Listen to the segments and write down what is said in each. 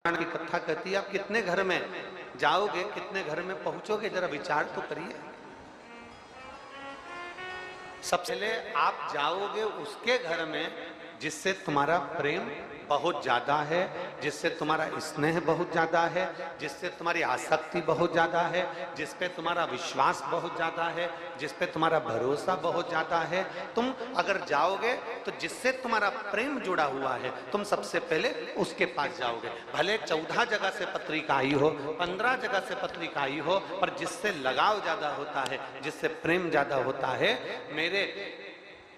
की कथा कहती है, आप कितने घर में जाओगे, कितने घर में पहुंचोगे, जरा विचार तो करिए। सबसे पहले आप जाओगे उसके घर में जिससे तुम्हारा प्रेम बहुत ज्यादा है, जिससे तुम्हारा स्नेह बहुत ज्यादा है, जिससे तुम्हारी आसक्ति बहुत ज्यादा है, जिस पे तुम्हारा विश्वास बहुत ज्यादा है, जिस पे तुम्हारा भरोसा बहुत ज्यादा है। तुम अगर जाओगे तो जिससे तुम्हारा प्रेम जुड़ा हुआ है, तुम सबसे पहले उसके पास जाओगे। भले 14 जगह से पत्रिका आई हो, 15 जगह से पत्रिका आई हो, पर जिससे लगाव ज्यादा होता है, जिससे प्रेम ज्यादा होता है, मेरे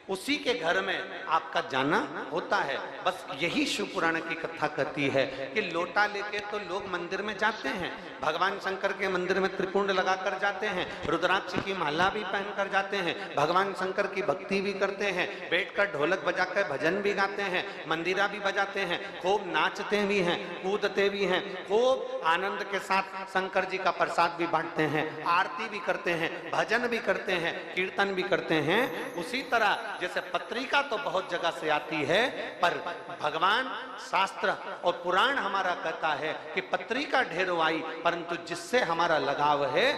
उसी के घर में आपका जाना होता है। बस यही शिव पुराण की कथा कहती है कि लोटा लेके तो लोग मंदिर में जाते हैं, भगवान शंकर के मंदिर में त्रिकुंड लगाकर जाते हैं, रुद्राक्ष की माला भी पहनकर जाते हैं, भगवान शंकर की भक्ति भी करते हैं, बैठकर ढोलक बजाकर भजन भी गाते हैं, मंदिरा भी बजाते हैं, खूब नाचते भी हैं, कूदते भी हैं, खूब आनंद के साथ शंकर जी का प्रसाद भी बांटते हैं, आरती भी करते हैं, भजन भी करते हैं, कीर्तन भी करते हैं। उसी तरह जैसे पत्रिका तो बहुत जगह से आती है, पर भगवान शास्त्र और पुराण हमारा कहता है कि पत्रिका ढेरों आई, परंतु जिससे हमारा लगाव है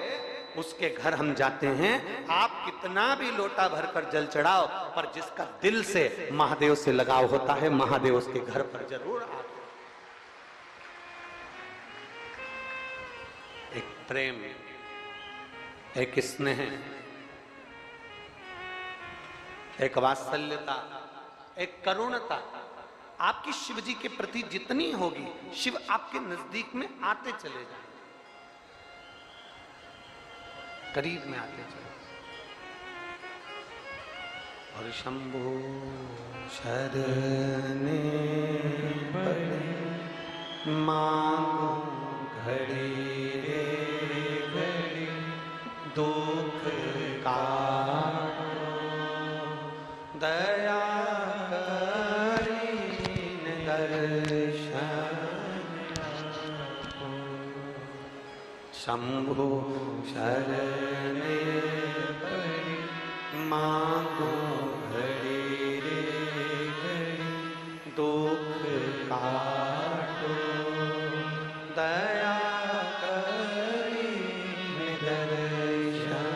उसके घर हम जाते हैं। आप कितना भी लोटा भरकर जल चढ़ाओ, पर जिसका दिल से महादेव से लगाव होता है, महादेव उसके घर पर जरूर आते। एक प्रेम, एक स्नेह, एक वात्सल्यता, एक करुणता आपकी शिव जी के प्रति जितनी होगी, शिव आपके नजदीक में आते चले जाएंगे, करीब में आते चले। और शंभो शरणे पड़े मांगो घड़ी रे घड़ी दुख का दया करीन दर्शन शंभो शरणे पड़ी मांगो घड़ी रे घड़ी दुख काटो दया करीन दर्शन।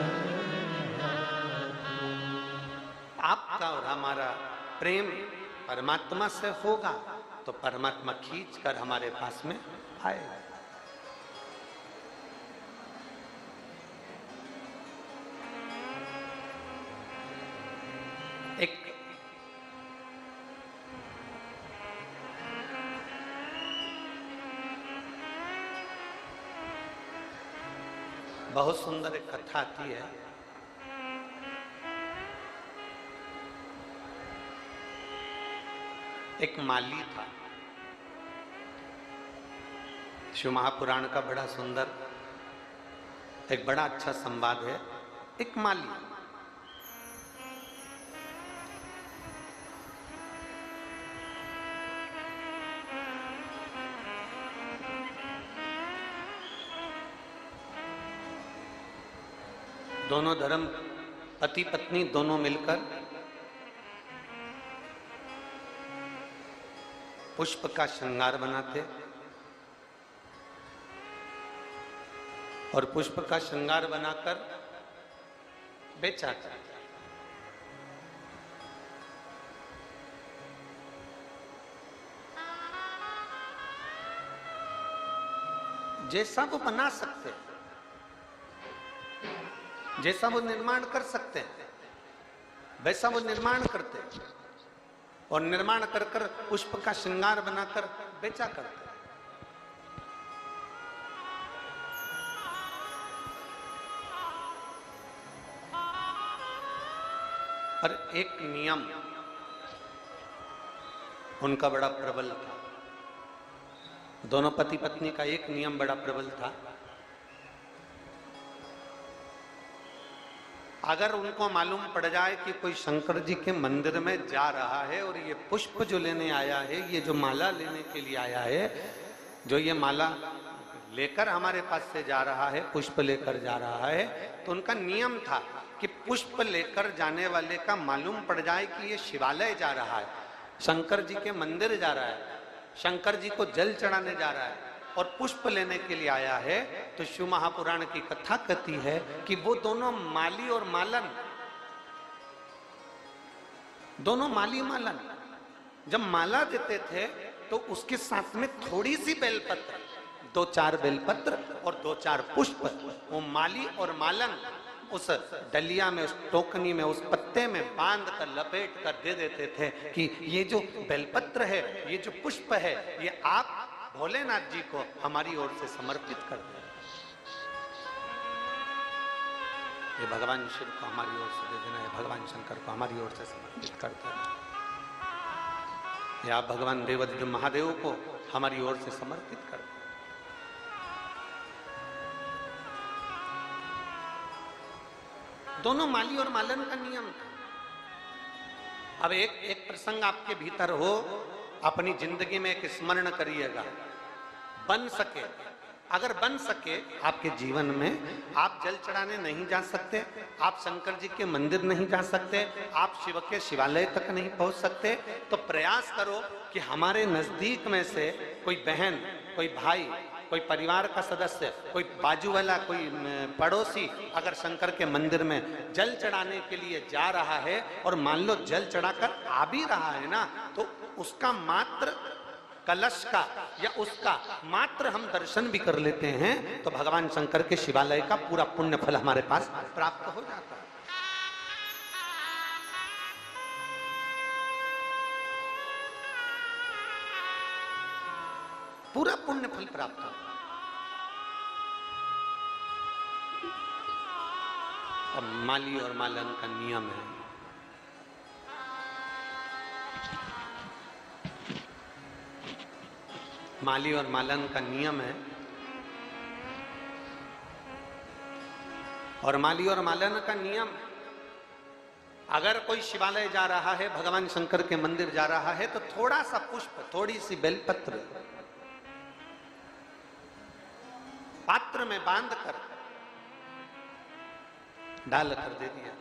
आपका और हमारा प्रेम परमात्मा से होगा तो परमात्मा खींच कर हमारे पास में आएगा। एक बहुत सुंदर एक कथा आती है। एक माली था, शिव महापुराण का बड़ा सुंदर एक बड़ा अच्छा संवाद है। एक माली, दोनों धर्म पति पत्नी दोनों मिलकर पुष्प का श्रृंगार बनाते और पुष्प का श्रृंगार बनाकर बेचा करते। जैसा वो बना सकते, जैसा वो निर्माण कर सकते हैं, वैसा वो निर्माण करते और निर्माण कर कर पुष्प का श्रृंगार बनाकर बेचा करते। पर एक नियम उनका बड़ा प्रबल था, दोनों पति पत्नी का एक नियम बड़ा प्रबल था। अगर उनको मालूम पड़ जाए कि कोई शंकर जी के मंदिर में जा रहा है और ये पुष्प जो लेने आया है, ये जो माला लेने के लिए आया है, जो ये माला लेकर हमारे पास से जा रहा है, पुष्प लेकर जा रहा है, तो उनका नियम था कि पुष्प लेकर जाने वाले का मालूम पड़ जाए कि ये शिवालय जा रहा है, शंकर जी के मंदिर जा रहा है, शंकर जी को जल चढ़ाने जा रहा है और पुष्प लेने के लिए आया है, तो शिव महापुराण की कथा कहती है कि वो दोनों माली और मालन, दोनों माली मालन जब माला देते थे तो उसके साथ में थोड़ी सी बेलपत्र, 2-4 बेलपत्र और 2-4 पुष्प, वो माली और मालन उस डलिया में, उस टोकनी में, उस पत्ते में बांध कर लपेट कर दे देते थे कि ये जो बेलपत्र है, ये जो पुष्प है, ये आप भोलेनाथ जी को हमारी ओर से समर्पित कर दें। ये भगवान शिव को हमारी ओर से दे देना है, भगवान शंकर को हमारी ओर से समर्पित कर देना, या भगवान देवाधिदेव महादेव को हमारी ओर से समर्पित कर दें। दोनों माली और मालन का नियम था। अब एक प्रसंग आपके भीतर हो, अपनी जिंदगी में एक स्मरण करिएगा, बन सके, अगर बन सके आपके जीवन में, आप जल चढ़ाने नहीं जा सकते, आप शंकर जी के मंदिर नहीं जा सकते, आप शिव के शिवालय तक नहीं पहुंच सकते, तो प्रयास करो कि हमारे नजदीक में से कोई बहन, कोई भाई, कोई परिवार का सदस्य, कोई बाजू वाला, कोई पड़ोसी अगर शंकर के मंदिर में जल चढ़ाने के लिए जा रहा है और मान लो जल चढ़ाकर आ भी रहा है ना, तो उसका मात्र कलश का या उसका मात्र हम दर्शन भी कर लेते हैं तो भगवान शंकर के शिवालय का पूरा पुण्य फल हमारे पास प्राप्त हो जाता है। पूरा पुण्य फल प्राप्त हो। अब माली और मालन का नियम है, माली और मालन का नियम है, और माली और मालन का नियम, अगर कोई शिवालय जा रहा है, भगवान शंकर के मंदिर जा रहा है, तो थोड़ा सा पुष्प, थोड़ी सी बेलपत्र पात्र में बांधकर डालकर दे दिया।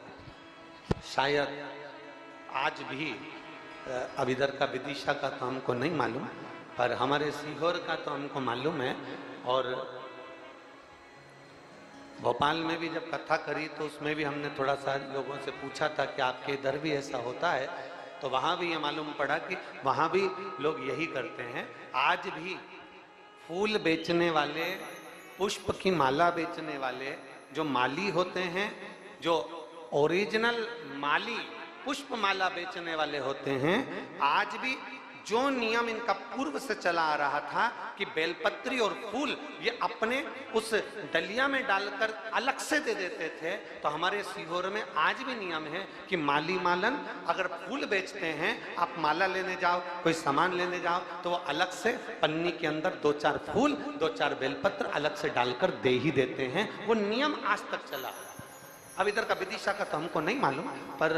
शायद आज भी, अब इधर का विदिशा का तो हमको नहीं मालूम, पर हमारे सीहोर का तो हमको मालूम है, और भोपाल में भी जब कथा करी तो उसमें भी हमने थोड़ा सा लोगों से पूछा था कि आपके इधर भी ऐसा होता है, तो वहाँ भी ये मालूम पड़ा कि वहाँ भी लोग यही करते हैं। आज भी फूल बेचने वाले, पुष्प की माला बेचने वाले जो माली होते हैं, जो ओरिजिनल माली पुष्प माला बेचने वाले होते हैं, आज भी जो नियम इनका पूर्व से चला आ रहा था कि बेलपत्री और फूल ये अपने उस डलिया में डालकर अलग से दे देते थे, तो हमारे सीहोर में आज भी नियम है कि माली मालन अगर फूल बेचते हैं, आप माला लेने जाओ, कोई सामान लेने जाओ, तो वो अलग से पन्नी के अंदर 2-4 फूल, 2-4 बेलपत्र अलग से डालकर दे ही देते हैं। वो नियम आज तक चला। अब इधर का विदिशा का तो हमको नहीं मालूम, पर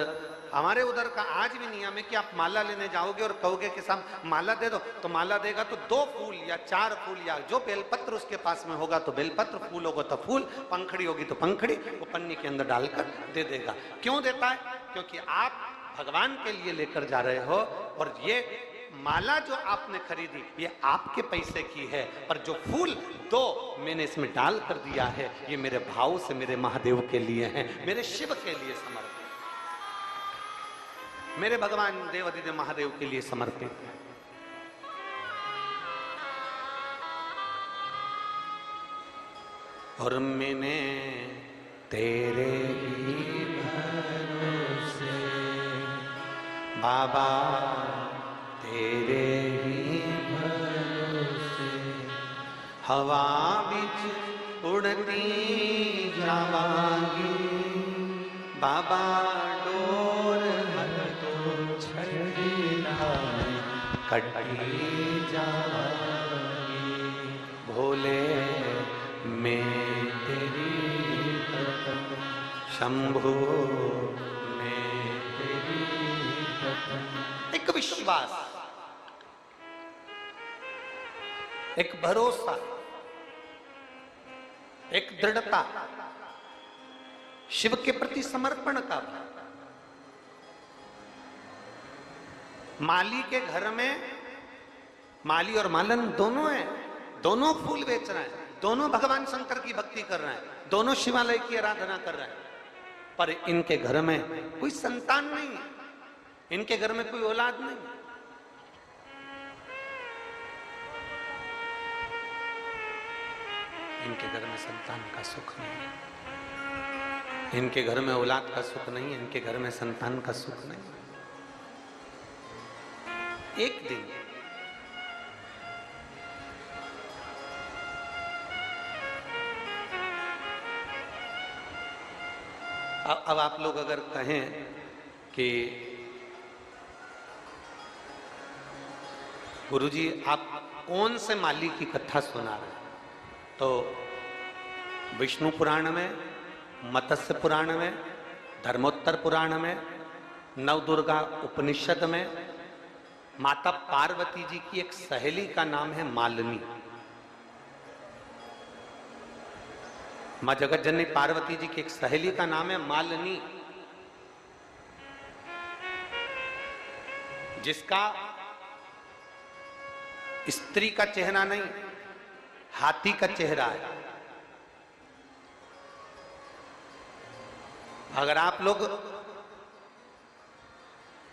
हमारे उधर का आज भी नियम है कि आप माला लेने जाओगे और कहोगे कि साहब माला दे दो, तो माला देगा तो 2 फूल या 4 फूल या जो बेलपत्र उसके पास में होगा तो बेलपत्र, फूल होगा तो फूल, पंखड़ी होगी तो पंखड़ी, वो पन्नी के अंदर डालकर दे देगा। क्यों देता है? क्योंकि आप भगवान के लिए लेकर जा रहे हो, और ये माला जो आपने खरीदी ये आपके पैसे की है, पर जो फूल 2 मैंने इसमें डाल कर दिया है, ये मेरे भाव से मेरे महादेव के लिए है, मेरे शिव के लिए समर्पित, मेरे भगवान देवाधिदेव महादेव के लिए समर्पित है। और मैंने तेरे ही भरोसे बाबा, तेरे ही भरोसे हवा बिच उड़ती जावांगी बाबा, डोर कटी जाएगी भोले मैं तेरी भक्त, शंभो मैं तेरी भक्त। एक विश्वास, एक भरोसा, एक दृढ़ता, शिव के प्रति समर्पण का भाव। माली के घर में माली और मालन दोनों हैं, दोनों फूल बेच रहे हैं, दोनों भगवान शंकर की भक्ति कर रहे हैं, दोनों शिवालय की आराधना कर रहे हैं, पर इनके घर में कोई संतान नहीं है, इनके घर में कोई औलाद नहीं। इनके घर में संतान का सुख नहीं है, इनके घर में औलाद का सुख नहीं है, इनके घर में संतान का सुख नहीं है। एक दिन अब आप लोग अगर कहें कि गुरुजी आप कौन से माली की कथा सुना रहे हैं, तो विष्णु पुराण में, मत्स्य पुराण में, धर्मोत्तर पुराण में, नवदुर्गा उपनिषद में माता पार्वती जी की एक सहेली का नाम है मालिनी। मां जगत जननी पार्वती जी की एक सहेली का नाम है मालिनी, जिसका स्त्री का चेहरा नहीं, हाथी का चेहरा है। अगर आप लोग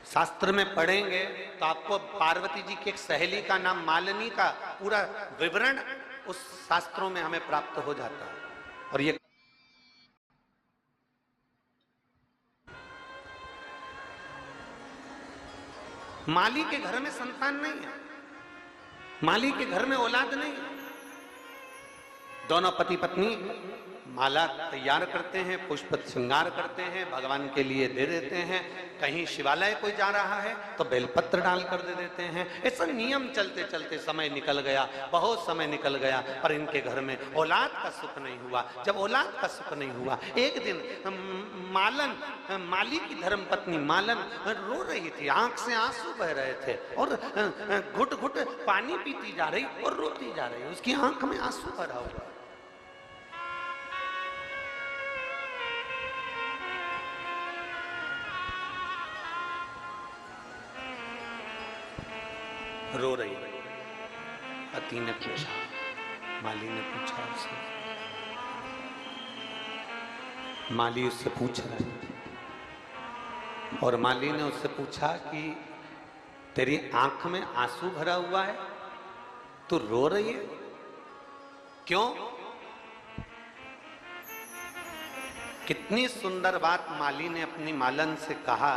शास्त्र में पढ़ेंगे तो आपको पार्वती जी की एक सहेली का नाम मालिनी का पूरा विवरण उस शास्त्रों में हमें प्राप्त हो जाता है। और ये माली के घर में संतान नहीं है, माली के घर में औलाद नहीं है। दोनों पति पत्नी माला तैयार करते हैं, पुष्प श्रृंगार करते हैं, भगवान के लिए दे देते हैं। कहीं शिवालय कोई जा रहा है तो बेलपत्र डाल कर दे देते हैं। ऐसा नियम चलते चलते समय निकल गया, बहुत समय निकल गया, पर इनके घर में औलाद का सुख नहीं हुआ। जब औलाद का सुख नहीं हुआ, एक दिन माली की धर्मपत्नी मालन रो रही थी, आंख से आंसू बह रहे थे और घुट घुट पानी पीती जा रही और रोती जा रही, उसकी आंख में आंसू भरा हुआ। रो रही, पति ने पूछा, माली ने पूछा उससे, माली उससे पूछ रहा है, और माली ने उससे पूछा कि तेरी आंख में आंसू भरा हुआ है, तू रो रही है, क्यों? कितनी सुंदर बात माली ने अपनी मालन से कहा।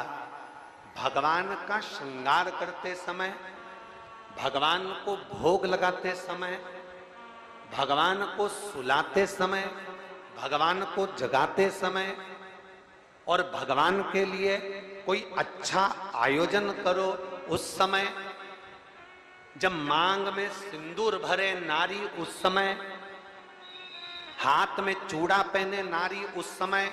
भगवान का श्रृंगार करते समय, भगवान को भोग लगाते समय, भगवान को सुलाते समय, भगवान को जगाते समय और भगवान के लिए कोई अच्छा आयोजन करो, उस समय जब मांग में सिंदूर भरे नारी, उस समय हाथ में चूड़ा पहने नारी, उस समय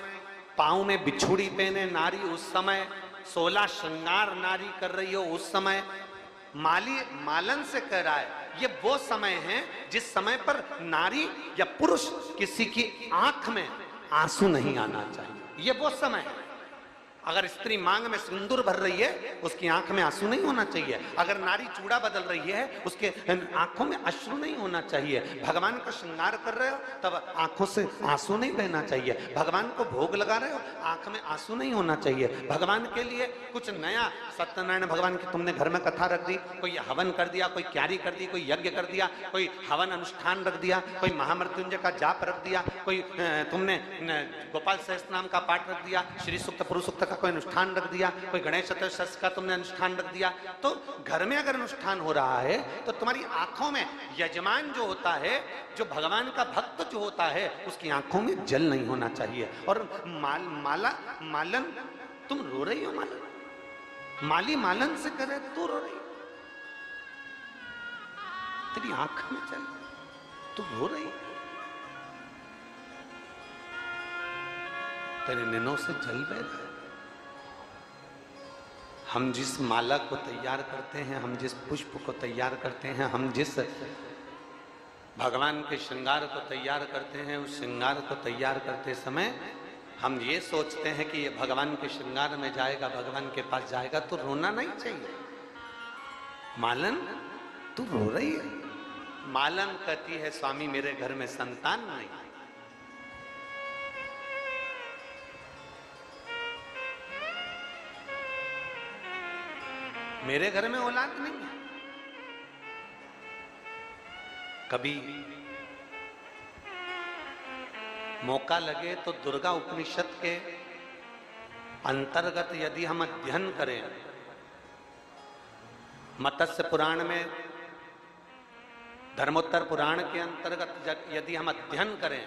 पांव में बिछुड़ी पहने नारी, उस समय 16 श्रृंगार नारी कर रही हो, उस समय माली मालन से कह रहा है ये वो समय है जिस समय पर नारी या पुरुष किसी की आंख में आंसू नहीं आना चाहिए। ये वो समय है। अगर स्त्री मांग में सिंदूर भर रही है, उसकी आंख में आंसू नहीं होना चाहिए। अगर नारी चूड़ा बदल रही है, उसके आंखों में अश्रु नहीं होना चाहिए। भगवान का श्रृंगार कर रहे हो तब आंखों से आंसू नहीं बहना चाहिए। भगवान को भोग लगा रहे हो, आंख में आंसू नहीं होना चाहिए। भगवान के लिए कुछ नया, सत्यनारायण भगवान की तुमने घर में कथा रख दी, कोई हवन कर दिया, कोई क्यारी कर दी, कोई यज्ञ कर दिया, कोई हवन अनुष्ठान रख दिया, कोई महामृत्युंजय का जाप रख दिया, कोई तुमने गोपाल सहस्त्र नाम का पाठ रख दिया, श्री सूक्त पुरुष सूक्त का कोई अनुष्ठान रख दिया, कोई गणेश चतुर्थी का तुमने अनुष्ठान रख दिया, तो घर में अगर अनुष्ठान हो रहा है तो तुम्हारी आंखों में यजमान जो होता है, जो भगवान का भक्त जो होता है, उसकी आंखों में जल नहीं होना चाहिए। और मालन तुम रो रही हो, मालन माली मालन से कह रहे तू रो रही, तेरी आंख में जल, तू रो रही, तेरे नैनों से जल बह रहा है। हम जिस माला को तैयार करते हैं, हम जिस पुष्प को तैयार करते हैं, हम जिस भगवान के श्रृंगार को तैयार करते हैं, उस श्रृंगार को तैयार करते समय हम ये सोचते हैं कि ये भगवान के श्रृंगार में जाएगा, भगवान के पास जाएगा, तो रोना नहीं चाहिए। मालन तू रो रही है? मालन कहती है स्वामी मेरे घर में संतान नहीं। मेरे घर में औलाद नहीं है। कभी मौका लगे तो दुर्गा उपनिषद के अंतर्गत यदि हम अध्ययन करें, मत्स्य पुराण में, धर्मोत्तर पुराण के अंतर्गत यदि हम अध्ययन करें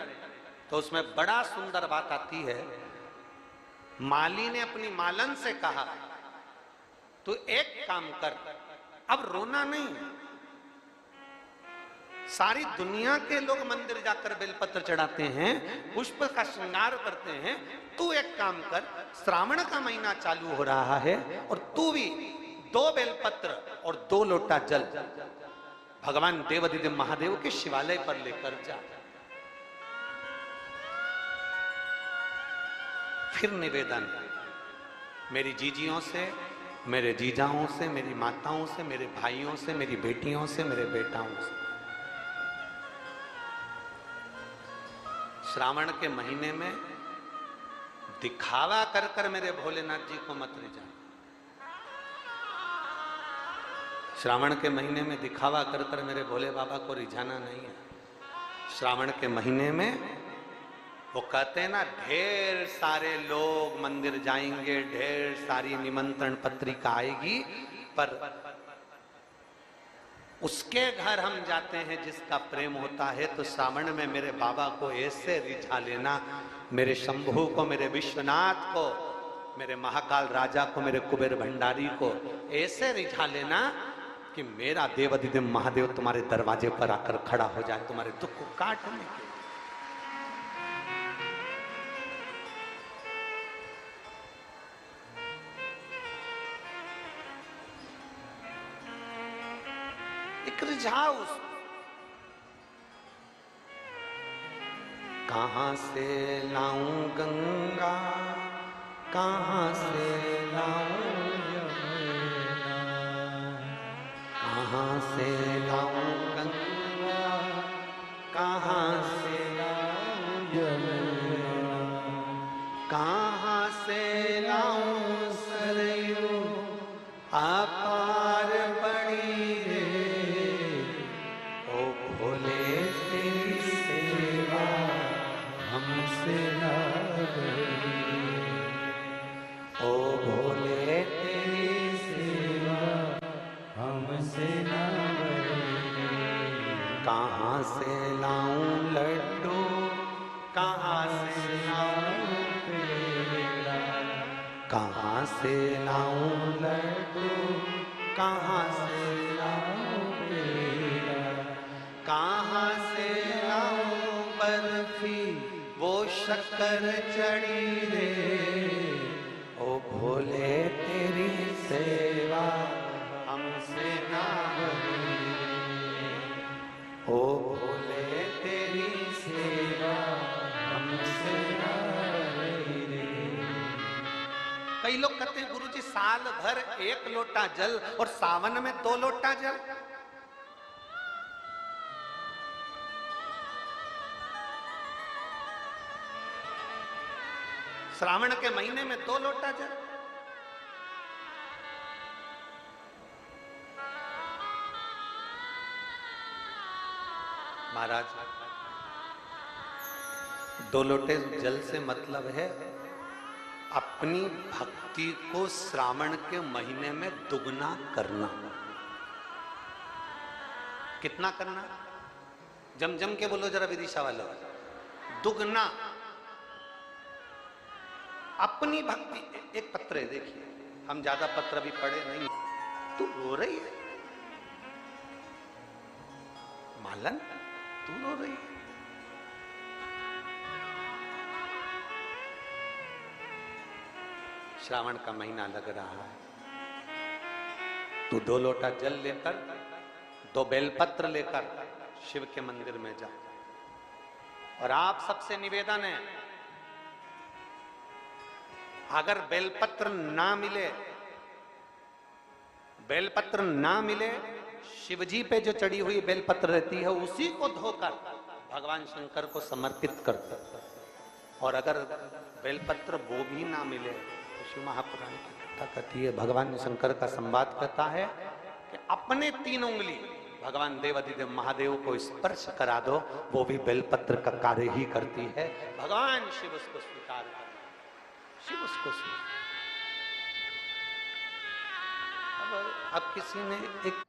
तो उसमें बड़ा सुंदर बात आती है। माली ने अपनी मालन से कहा तू एक काम कर, अब रोना नहीं। सारी दुनिया के लोग मंदिर जाकर बेलपत्र चढ़ाते हैं, पुष्प का श्रृंगार करते हैं, तू एक काम कर, श्रावण का महीना चालू हो रहा है और तू भी 2 बेलपत्र और 2 लोटा जल भगवान देवाधिदेव महादेव के शिवालय पर लेकर जा। फिर निवेदन, मेरी जीजियों से, मेरे जीजाओं से, मेरी माताओं से, मेरे भाइयों से, मेरी बेटियों से, मेरे बेटाओं से, श्रावण के महीने में दिखावा कर कर मेरे भोलेनाथ जी को मत रिझाना। श्रावण के महीने में दिखावा कर कर मेरे भोले बाबा को रिझाना नहीं है। श्रावण के महीने में वो कहते हैं ना, ढेर सारे लोग मंदिर जाएंगे, ढेर सारी निमंत्रण पत्रिका आएगी, पर उसके घर हम जाते हैं जिसका प्रेम होता है। तो श्रावण में मेरे बाबा को ऐसे रिझा लेना, मेरे शंभू को, मेरे विश्वनाथ को, मेरे महाकाल राजा को, मेरे कुबेर भंडारी को ऐसे रिझा लेना कि मेरा देवाधिदेव महादेव तुम्हारे दरवाजे पर आकर खड़ा हो जाए तुम्हारे दुख को काटने के। एक रिझाओ उसको। कहां से लाऊं गंगा, कहां से लाऊं यमुना, कहां से लाऊं गंगा, कहां से लाऊं यमुना, कहां से लाऊं सरयू अपार बड़ी रे। ओ भोले तेरी सेवा हमसे ना बड़ी, ओ भोले तेरी सेवा हमसे ना बड़ी। कहाँ से लाऊं लड्डू, कहाँ से लाऊं पेड़ा, कहाँ से लाऊं लड्डू, कहाँ से लाऊं पेड़ा, कहाँ से लाऊं बर्फी वो शक्कर चढ़ी रे। ओ भोले तेरी सेवा हमसे ना बड़ी, ओ भोले तेरी सेवा हमसे ना बड़ी। कई लोग कहते हैं गुरुजी साल भर 1 लोटा जल और सावन में 2 लोटा जल। श्रावण के महीने में 2 लोटा जल। महाराज 2 लोटे जल से मतलब है अपनी भक्ति को श्रावण के महीने में दुगना करना। कितना करना? जम जम के बोलो जरा विदिशा वालों, दुगना अपनी भक्ति। एक पत्र है, देखिए, हम ज्यादा पत्र भी पढ़े नहीं। तू रो रही है मालन, तू रो रही है। श्रावण का महीना लग रहा है, तू 2 लोटा जल लेकर, 2 बेलपत्र लेकर शिव के मंदिर में जा। और आप सबसे निवेदन है, अगर बेलपत्र ना मिले, बेलपत्र ना मिले शिवजी पे जो चढ़ी हुई बेलपत्र रहती है उसी को धोकर भगवान शंकर को समर्पित करते हैं। और अगर बेलपत्र वो भी ना मिले तो शिव महापुराण की कथा कहती है, भगवान शंकर का संवाद कहता है कि अपने 3 उंगली भगवान देवाधिदेव महादेव को स्पर्श करा दो, वो भी बेलपत्र का कार्य ही करती है। भगवान शिव उसको स्वीकार कर, शिव उसको स्वीकार। अब किसी ने एक